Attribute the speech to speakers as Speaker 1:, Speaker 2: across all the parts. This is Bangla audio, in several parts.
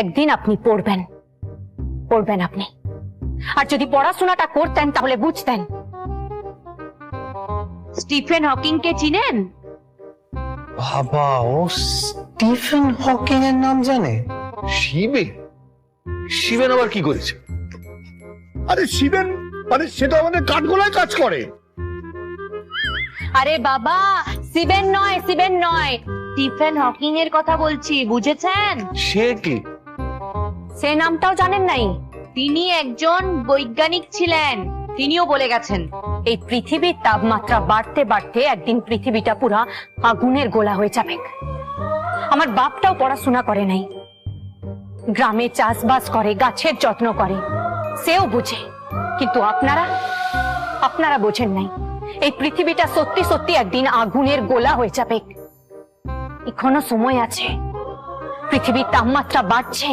Speaker 1: একদিন আপনি পড়বেন আপনি। আর যদি পড়াশোনাটা করতেন তাহলে বুঝতেন।
Speaker 2: স্টিফেন হকিং কে চিনেন?
Speaker 3: বাবা, ও স্টিফেন হকিং এর নাম জানে?
Speaker 4: শিবেন আবার কি করেছে?
Speaker 5: আরে শিবেন মানে সেটা আমাদের কাঠগোলায় কাজ করে।
Speaker 1: আরে বাবা, সিবেন নয়
Speaker 2: স্টিফেন হকিং এর কথা বলছি, বুঝেছেন?
Speaker 4: সে কি?
Speaker 1: সে নামটাও জানেন নাই?
Speaker 2: তিনি একজন বৈজ্ঞানিক ছিলেন, তিনিও বলে গেছেন
Speaker 1: এই পৃথিবীর তাপমাত্রা বাড়তে বাড়তে একদিন পৃথিবীটা পুরা আগুনের গোলা হয়ে যাবে। আমার বাপটাও পড়াশোনা করে নাই, গ্রামে চাষবাস করে, গাছের যত্ন করে, সেও বুঝে। কিন্তু আপনারা বোঝেন নাই, এই পৃথিবীটা সত্যি সত্যি একদিন আগুনের গোলা হয়ে যাবে। এখনো সময় আছে। পৃথিবীর তাপমাত্রা বাড়ছে,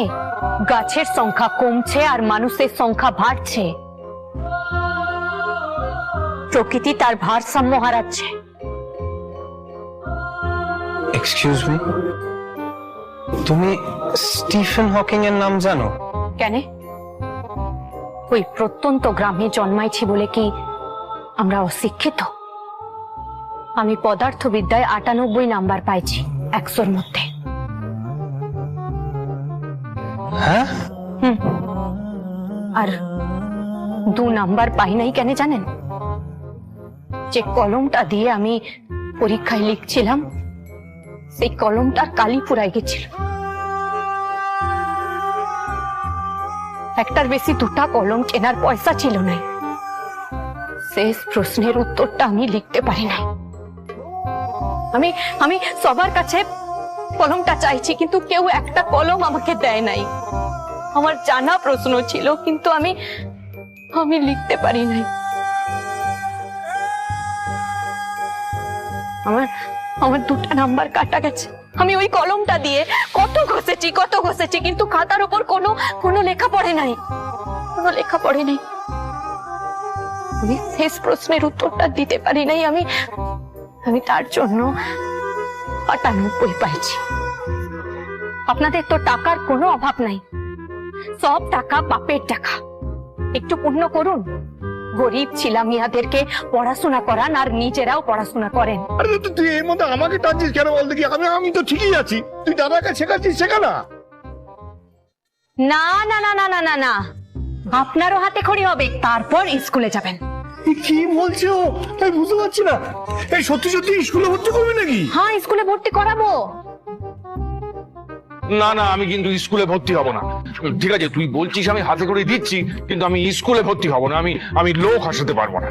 Speaker 1: গাছের সংখ্যা কমছে আর মানুষের সংখ্যা বাড়ছে। প্রকৃতি তার ভারসাম্য হারাচ্ছে।
Speaker 3: এক্সকিউজ মি, তুমি স্টিফেন হকিং এর নাম জানো?
Speaker 1: কেন? ওই প্রত্যন্ত গ্রামে জন্মাইছি বলে কি আমরা অশিক্ষিত? আমি পদার্থবিদ্যায় 98 নাম্বার পাইছি 100-র মধ্যে।
Speaker 3: হ্যাঁ?
Speaker 1: আর 2 নাম্বার পাই নাই কেন জানেন? যে কলমটা দিয়ে আমি পরীক্ষায় লিখছিলাম, সেই কলমটার কালি পুরাই গেছিল। একটার বেশি 2টা কলম কেনার পয়সা ছিল না। শেষ প্রশ্নের উত্তরটা আমি লিখতে পারি নাই। আমি সবার কাছে কলমটা চাইছি, কিন্তু কেউ একটা কলম আমাকে দেয় নাই। আমার জানা প্রশ্ন ছিল, কিন্তু আমি লিখতে পারি নাই। আমার 2টা নাম্বার কাটা গেছে। আমি ওই কলমটা দিয়ে কত ঘষেছি, কিন্তু খাতার উপর কোনো লেখা পড়ে নাই। আমি শেষ প্রশ্নের উত্তরটা দিতে পারি নাই। আমি তার জন্য 98 পাইছি। আপনাদের তো টাকার কোনো অভাব নাই, সব টাকা বাপের টাকা। একটু পুণ্য করুন, গরিব ছিলামিয়াদেরকে পড়াশোনা করান আর নিজেরাও পড়াশোনা করেন।
Speaker 5: আরে তুই এর মধ্যে আমাকে টানছিস কেন বল দেখি? আমি তো ঠিকই আছি, তুই দাদাকে শেখাচ্ছিস, শেখা না।
Speaker 1: না না না না না না না, আপনারও হাতে খড়ি হবে, তারপর স্কুলে যাবেন।
Speaker 5: কি বলছো? আমি বুঝতে পারছি না। এই সত্যি সত্যি স্কুলে ভর্তি করবি নাকি?
Speaker 1: হ্যাঁ, স্কুলে ভর্তি করাবো।
Speaker 4: না না, আমি কিন্তু স্কুলে ভর্তি হব না। ঠিক আছে, তুই বলছিস আমি হাতে করে দিচ্ছি, কিন্তু আমি স্কুলে ভর্তি হব না। আমি লোক হাসাতে পারবো না।